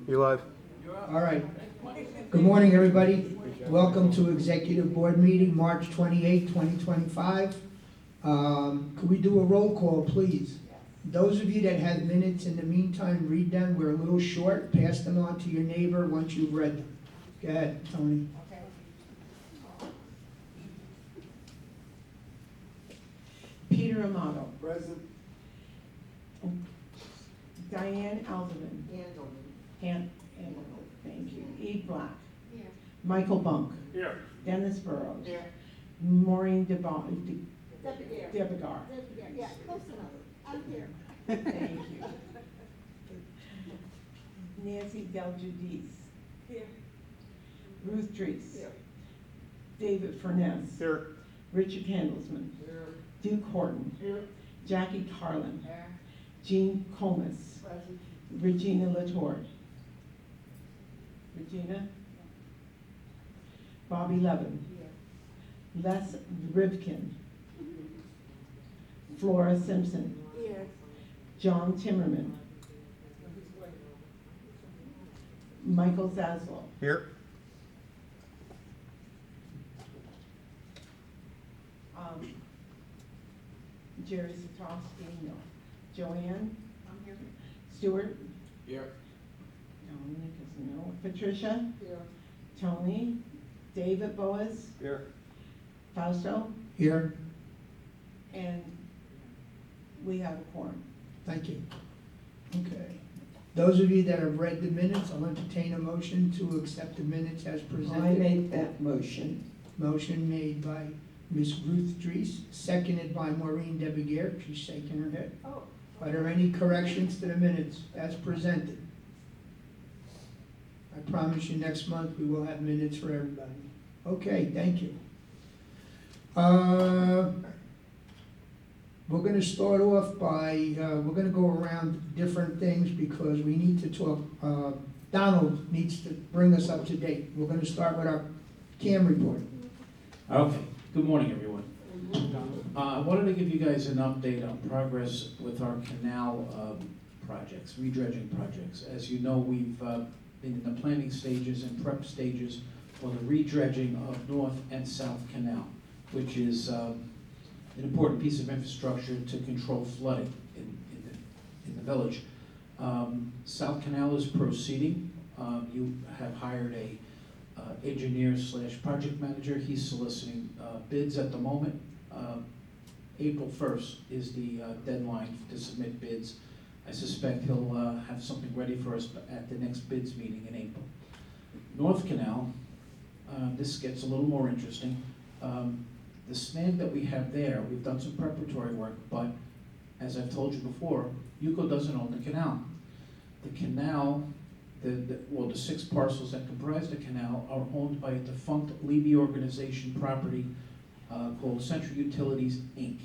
You live? All right. Good morning, everybody. Welcome to Executive Board Meeting, March 28, 2025. Could we do a roll call, please? Those of you that have minutes in the meantime, read them. We're a little short. Pass them on to your neighbor once you've read them. Go ahead, Tony. Peter Amato. Present. Diane Alderman. Thank you. Eve Black. Here. Michael Bunk. Here. Dennis Burrows. Here. Maureen Debigar. Debigar. Yeah, close enough. I'm here. Thank you. Nancy Del Giudice. Here. Ruth Dries. Here. David Furness. Here. Richard Handelsman. Here. Duke Horton. Here. Jackie Carlin. Here. Jean Comas. Present. Regina Latour. Regina. Bobby Levin. Here. Les Rivkin. Flora Simpson. Here. John Timmerman. Michael Zaslow. Here. Jerry Satowski, no. Joanne I'm here. Stewart. Here. Dominic is no. Patricia. Here. Tony. David Boaz. Here. Fausto. Here. And we have a quorum. Thank you. Okay. Those of you that have read the minutes, I'll entertain a motion to accept the minutes as presented. I make that motion. Motion made by Ms. Ruth Dries, seconded by Maureen Debigar. She's shaking her head. Oh. Are there any corrections to the minutes as presented? I promise you next month we will have minutes for everybody. Okay, thank you. We're going to start off by, we're going to go around different things because we need to talk, Donald needs to bring us up to date. We're going to start with our CAM report. Okay, good morning, everyone. I wanted to give you guys an update on progress with our canal projects, redredging projects. As you know, we've been in the planning stages and prep stages for the redredging of North and South Canal, which is an important piece of infrastructure to control flooding in the village. South Canal is proceeding. You have hired a engineer / project manager. He's soliciting bids at the moment. April 1st is the deadline to submit bids. I suspect he'll have something ready for us at the next bids meeting in April. North Canal, this gets a little more interesting. The snag that we have there, we've done some preparatory work, but as I've told you before, UCO doesn't own the canal. The canal, the 6 parcels that comprise the canal are owned by a defunct Levy organization property called Central Utilities, Inc.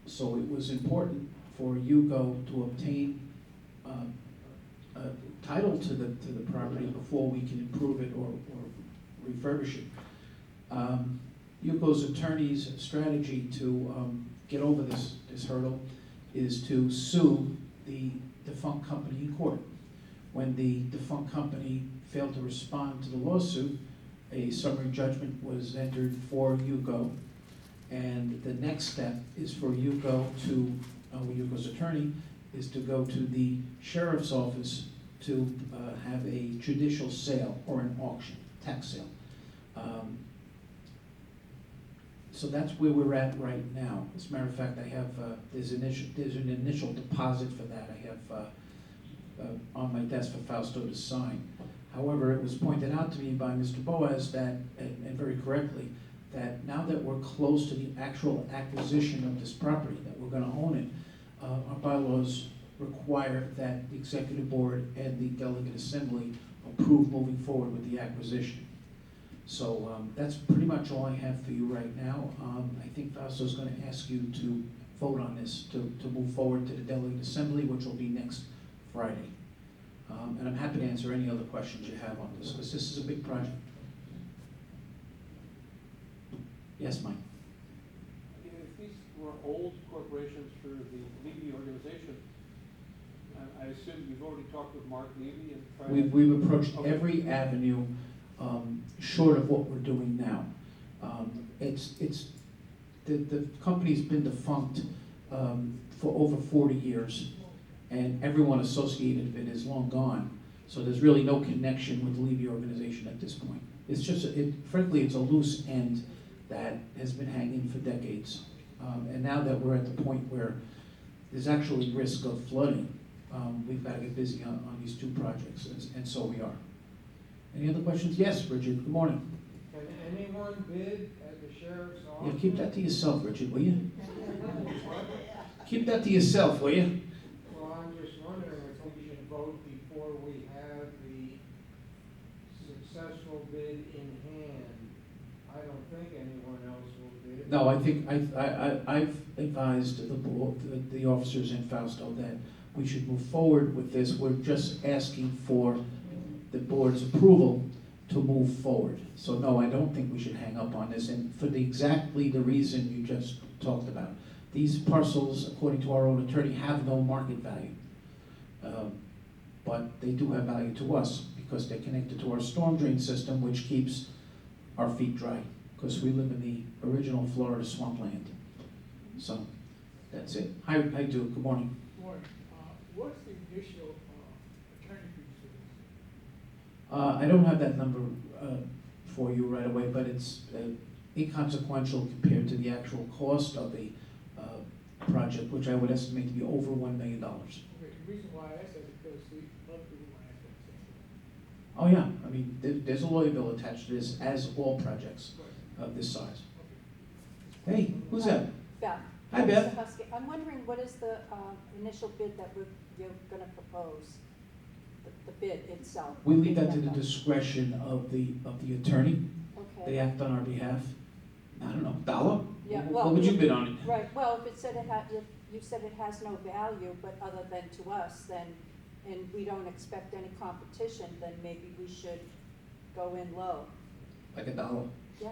So it was important for UCO to obtain a title to the property before we can improve it or refurbish it. UCO's attorney's strategy to get over this hurdle is to sue the defunct company in court. When the defunct company failed to respond to the lawsuit, a summary judgment was entered for UCO, and the next step is for UCO to, UCO's attorney, is to go to the sheriff's office to have a judicial sale or an auction, tax sale. So that's where we're at right now. As a matter of fact, I have there's an initial deposit for that. I have on my desk for Fausto to sign. However, it was pointed out to me by Mr. Boaz that, and very correctly, that now that we're close to the actual acquisition of this property, that we're going to own it, our bylaws require that the executive board and the delegate assembly approve moving forward with the acquisition. So that's pretty much all I have for you right now. I think Fausto's going to ask you to vote on this to move forward to the delegate assembly, which will be next Friday. And I'm happy to answer any other questions you have on this, because this is a big project. Yes, Mike? If these were old corporations for the Levy organization, I assume you've already talked with Mark Levy and tried. We've approached Okay. every avenue, short of what we're doing now. The company's been defunct, for over 40 years, and everyone associated with it is long gone. So there's really no connection with the Levy organization at this point. It's just, frankly, it's a loose end that has been hanging for decades. And now that we're at the point where there's actually risk of flooding, we've got to get busy on these two projects, and so we are. Any other questions? Yes, Richard, good morning. Can anyone bid at the sheriff's Yeah, office? keep that to yourself, Richard, will you? Keep that to yourself, will you? Well, I'm just wondering if we should vote before we have the successful bid in hand. I don't think anyone else will bid. No, I think, I've advised the board, the officers in Fausto that we should move forward with this. We're just asking for the board's approval to move forward. So no, I don't think we should hang up on this, and for exactly the reason you just talked about. These parcels, according to our own attorney, have no market value. But they do have value to us because they're connected to our storm drain system, which keeps our feet dry, because we live in the original Florida swampland. So, that's it. Hi, Duke, good morning. Morning. What's the initial attorney fees for this? I don't have that number for you right away, but it's inconsequential compared to the actual cost of the project, which I would estimate to be over $1 million. Okay, the reason why I asked that is because a lot of people want to ask that same Oh yeah, I mean, there's a lawyer bill attached to this, as all projects thing. Right. of this size. Okay. Hey, who's that? Beth. Hi, Beth. Husky. I'm wondering, what is the initial bid that you're going to propose? The bid itself? We leave that to the discretion of the attorney. They Okay. act on our behalf. I don't know, dollar? Yeah, What well, would you if- bid on it? Right, well, if it said if you said it has no value, but other than to us, then, and we don't expect any competition, then maybe we should go in low. Like a dollar. Yeah.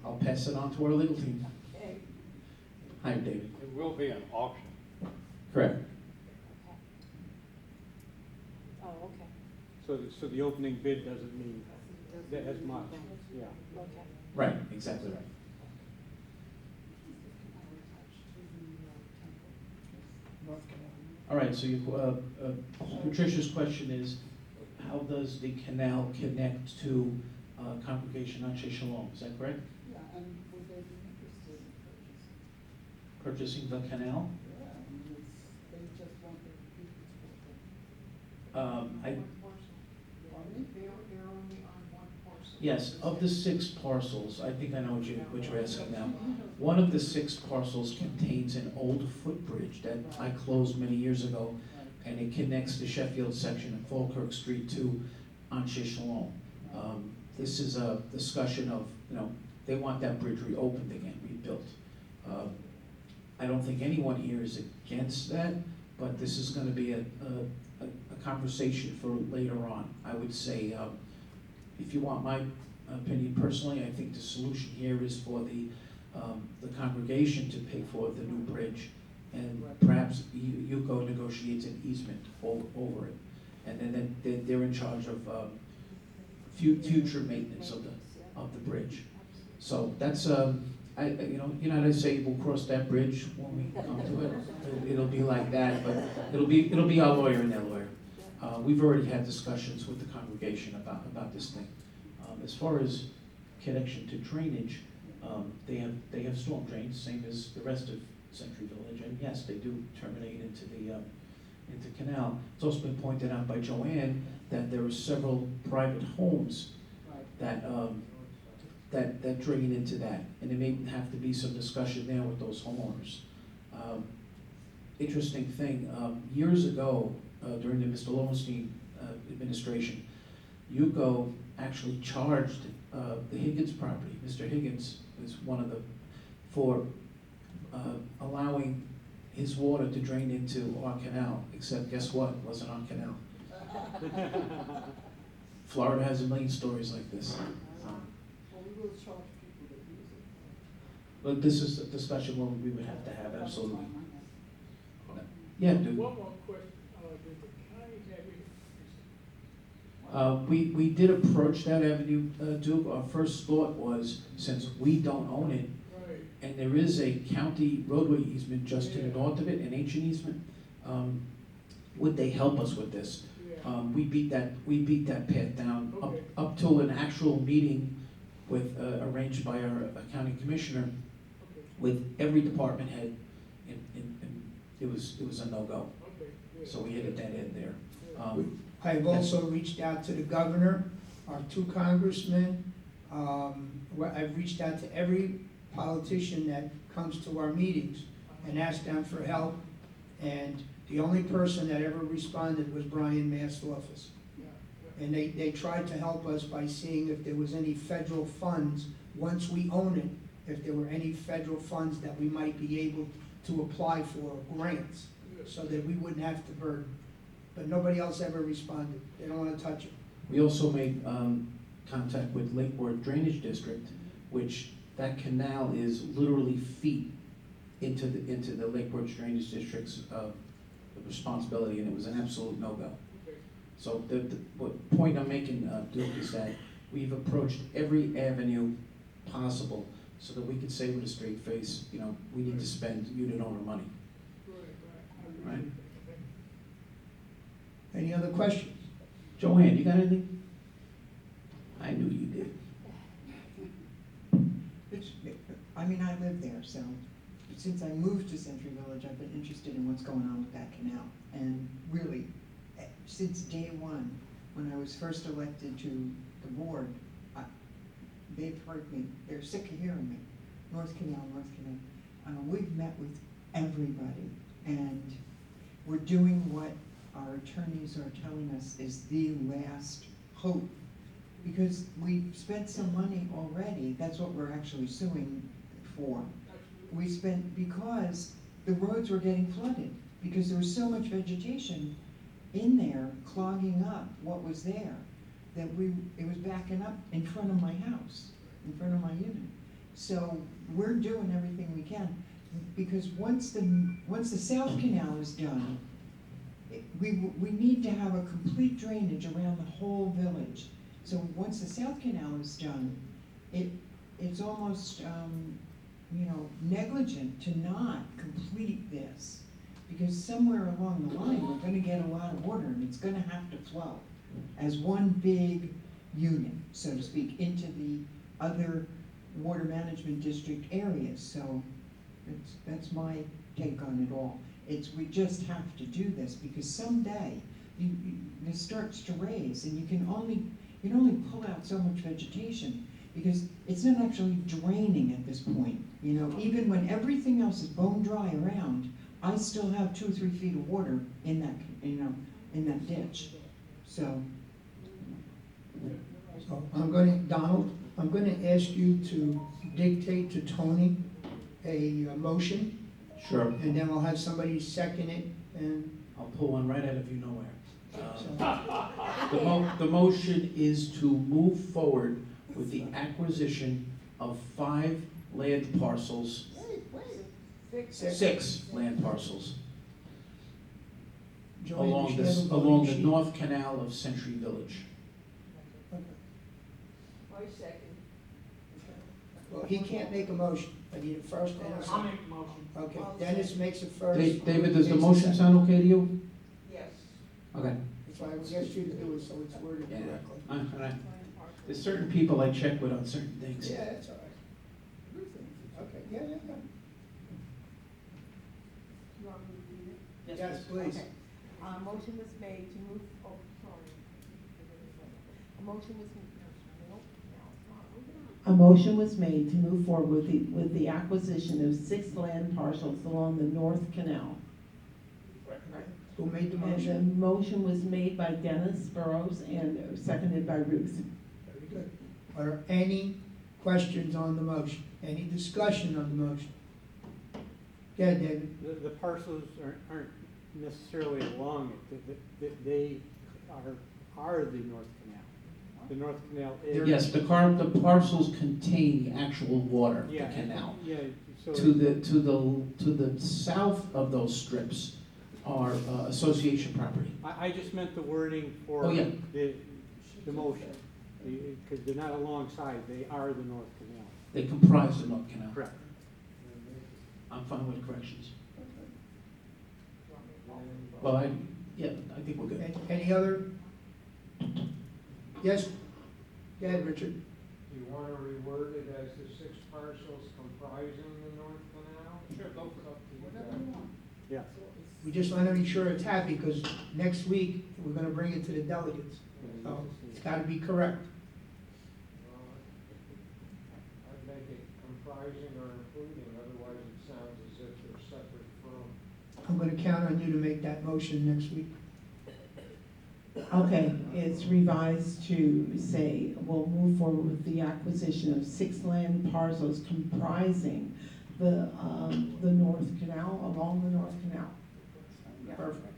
I'll pass it on to our legal team. Okay. Hi, David. It will be an auction. Correct. Okay. Oh, okay, So the opening bid doesn't mean that as much, yeah. okay. Right, exactly right. All right, so Patricia's question is, how does the canal connect to Congregation Anshe Shalom? Is that correct? Yeah, and would they be interested in Purchasing purchasing? the canal? Yeah, I mean, they just want the people to. I, Pardon me? They're only on one parcel. yes, of the 6 parcels, I think I know what you're asking now. One of the 6 parcels contains an old footbridge that I closed many years ago, and it connects the Sheffield section of Falkirk Street to Anshe Shalom. This is a discussion of, they want that bridge reopened again, rebuilt. I don't think anyone here is against that, but this is gonna be a conversation for later on. I would say, if you want my opinion personally, I think the solution here is for the congregation to pay for the new bridge, and perhaps UCO negotiates an easement over it. And then they're in charge of future maintenance of the bridge. So that's, United States will cross that bridge when we come to it. It'll be like that, but it'll be our lawyer and their lawyer. We've already had discussions with the congregation about this thing. As far as connection to drainage, they have storm drains, same as the rest of Century Village, and yes, they do terminate into canal. It's also been pointed out by Joanne that there are several private homes that drain into that, and there may have to be some discussion there with those homeowners. Interesting thing, years ago, during the Mr. Lowenstein administration, UCO actually charged the Higgins property. Mr. Higgins is one of for allowing his water to drain into our canal, except guess what, it wasn't our canal. Florida has a million stories like this. Well, we will charge people that use it. But this is a discussion we would have to have, absolutely. Yeah, dude. One more question, We did approach that avenue, Duke. Our first thought was, since we don't own it, Right. and there is a county roadway easement just to the north of it, an ancient easement, would they help us with this? Yeah. We beat that path down Okay. up to an actual meeting with, arranged by our county commissioner Okay. with every department head, and it was a no-go. Okay. Good. So we hit a dead end there. Good. I've also reached out to the governor, our 2 congressmen. I've reached out to every politician that comes to our meetings and asked them for help. And the only person that ever responded was Brian Mastofis. Yeah, yeah. And they tried to help us by seeing if there was any federal funds, once we own it, if there were any federal funds that we might be able to apply for, grants, Good. so that we wouldn't have to burden. But nobody else ever responded. They don't want to touch it. We also made contact with Lakeport Drainage District, which that canal is literally feet into the Lakeport Drainage District's responsibility, and it was an absolute no-go. Okay. So what point I'm making, Duke, is that we've approached every avenue possible so that we could say with a straight face, you know, we need to spend unit owner money. Right, right. I Right. appreciate it. Thank you. Any other questions? Joanne, you got anything? I knew you did. I mean, I live there, so since I moved to Century Village, I've been interested in what's going on with that canal. And really, since day one, when I was first elected to the board, they've heard me, they're sick of hearing me. North Canal, North Canal. We've met with everybody, and we're doing what our attorneys are telling us is the last hope. Because we've spent some money already, that's what we're actually suing for. We spent, because the roads were getting flooded, because there was so much vegetation in there clogging up what was there, that it was backing up in front of my house, in front of my unit. So we're doing everything we can, because once the South Canal is done, we need to have a complete drainage around the whole village. So once the South Canal is done, it's almost, negligent to not complete this. Because somewhere along the line, we're gonna get a lot of water, and it's gonna have to flow as one big unit, so to speak, into the other water management district areas. So that's my take on it all. We just have to do this, because someday it starts to raise, and you can only pull out so much vegetation, because it's not actually draining at this point. Even when everything else is bone dry around, I still have 2 or 3 feet of water in that ditch. So, So Donald, I'm gonna ask you to dictate to Tony a motion, Sure. and then I'll have somebody second it, and I'll pull one right out of you nowhere. so, The motion is to move forward with the acquisition of 5 land parcels, 6 land parcels Joanne, along you should have a voting along the sheet. north canal of Century Village. I second. Well, he can't make a motion, I need a first and a I'll second. make a motion. Okay, Dennis makes a first. David, does the Makes a motion second. sound okay to you? Yes. Okay. That's why I asked you to do it, so it's worded Yeah. correctly. All right. There's certain people I check with on certain things. Yeah, that's all right. Okay, yeah. You want me to read it? Yes, please. Okay. Motion was made to move, oh, sorry. A motion was, no, A motion was made to move forward with the acquisition of 6 land parcels along the North Canal. Who made the And the motion? motion was made by Dennis Burrows and seconded by Ruth. Very good. Are there any questions on the motion? Any discussion on the motion? Go ahead, David. The parcels aren't necessarily along it, they are the North Canal. The North Canal is. Yes, the parcels contain the actual water of the Yeah, canal. Yeah, so. To the south of those strips are association property. I just meant the wording for. Oh, yeah. the motion, because they're not alongside, they are the North Canal. They comprise the North Canal. Correct. I'm fine with corrections. Well, I think we're good. Any other? Yes? Go ahead, Richard. Do you want to reword it as the 6 parcels comprising the North Canal? Sure, go for it. Whatever you want. Yeah. We just want to be sure it's happy, because next week, we're going to bring it to the delegates. So it's got to be correct. I'd make it comprising or including, otherwise it sounds as if they're separate from. I'm going to count on you to make that motion next week. Okay, it's revised to say, we'll move forward with the acquisition of 6 land parcels comprising the North Canal, along the North Canal. Perfect.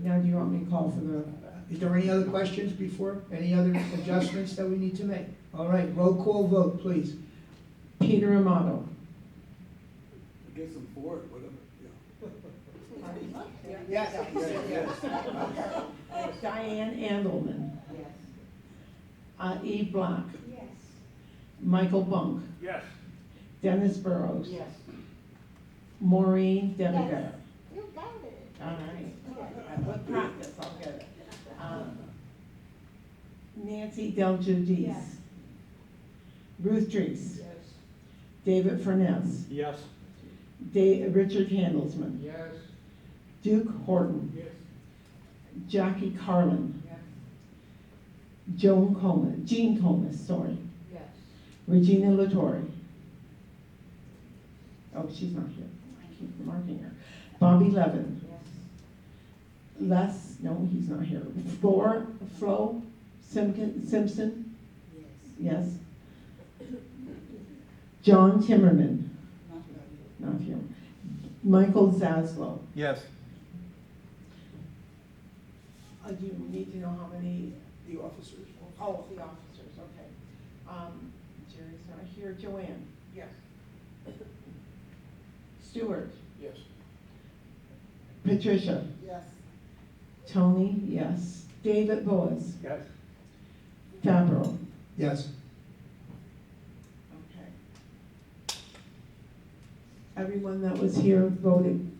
Now, do you want me to call for the, Is there any other questions before? Any other adjustments that we need to make? All right, roll call vote, please. Peter Amato, I guess I'm for it, whatever, yeah. Yes. Diane Andelman, Yes. Eve Black, Yes. Michael Bunk, Yes. Dennis Burrows, Yes. Maureen Deviger. You got it. All right, with practice, I'll get it. Nancy Del Giudice. Yes. Ruth Dries. Yes. David Furness. Yes. Richard Handelsman. Yes, Duke Horton. Yes. Jackie Carlin. Yes. Jean Comas, sorry. Yes. Regina Latore. Oh, she's not here. I keep marking her. Bobby Levin. Yes. No, he's not here. Flo Simpson. Yes. Yes. John Timmerman. Not here. Michael Zaslow. Yes. Do you need to know how many? The officers. Oh, the officers, okay. Jerry's not here. Joanne. Yes. Stewart. Yes. Patricia. Yes. Tony, yes. David Boas. Yes. Fabro. Yes. Okay. Everyone that was here voted.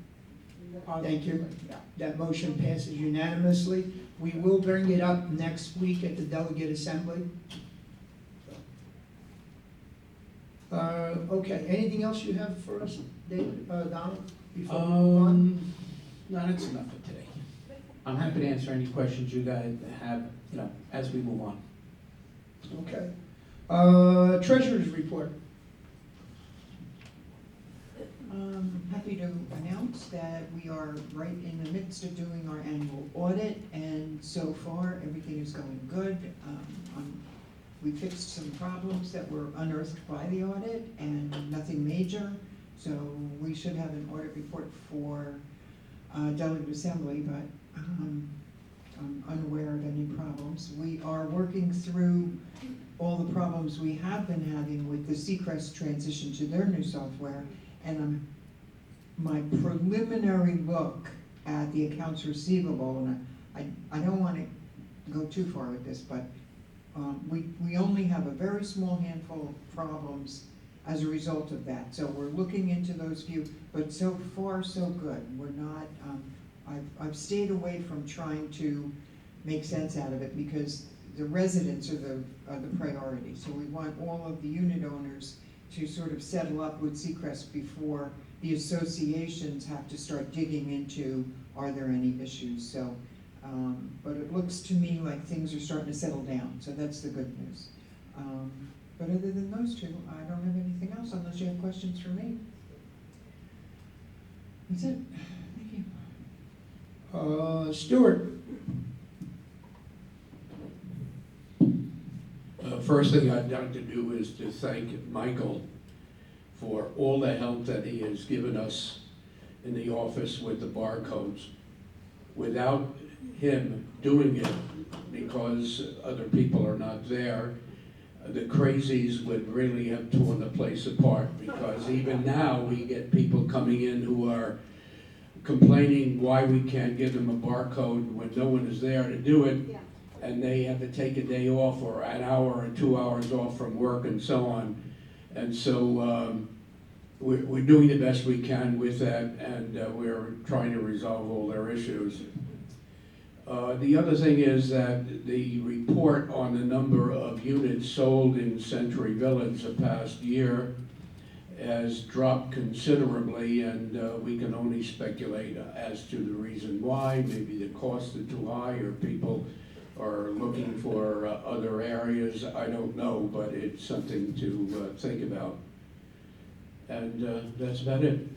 Thank you. Yeah. That motion passes unanimously. We will bring it up next week at the delegate assembly. Okay, anything else you have for us, David, Donald? Before we move on? No, that's enough for today. I'm happy to answer any questions you guys have, as we move on. Okay. Treasurer's report. Happy to announce that we are right in the midst of doing our annual audit, and so far, everything is going good. We fixed some problems that were unearthed by the audit, and nothing major, so we should have an audit report for delegate assembly, but I'm unaware of any problems. We are working through all the problems we have been having with the Seacrest transition to their new software, and my preliminary look at the accounts receivable, and I don't want to go too far with this, but we only have a very small handful of problems as a result of that. So we're looking into those few, but so far so good. We're not, I've stayed away from trying to make sense out of it because the residents are the priority. So we want all of the unit owners to sort of settle up with Seacrest before the associations have to start digging into, are there any issues? So, but it looks to me like things are starting to settle down, so that's the good news. But other than those two, I don't have anything else unless you have questions for me. That's it. Thank you. Stewart. First thing I'd like to do is to thank Michael for all the help that he has given us in the office with the barcodes. Without him doing it, because other people are not there, the crazies would really have torn the place apart, because even now we get people coming in who are complaining why we can't give them a barcode when no one is there to do it. Yeah. and they have to take a day off or an hour or 2 hours off from work and so on. And so we're doing the best we can with that, and we're trying to resolve all their issues. The other thing is that the report on the number of units sold in Century Village the past year has dropped considerably, and we can only speculate as to the reason why. Maybe the costs are too high, or people are looking for other areas. I don't know, but it's something to think about. And that's about it.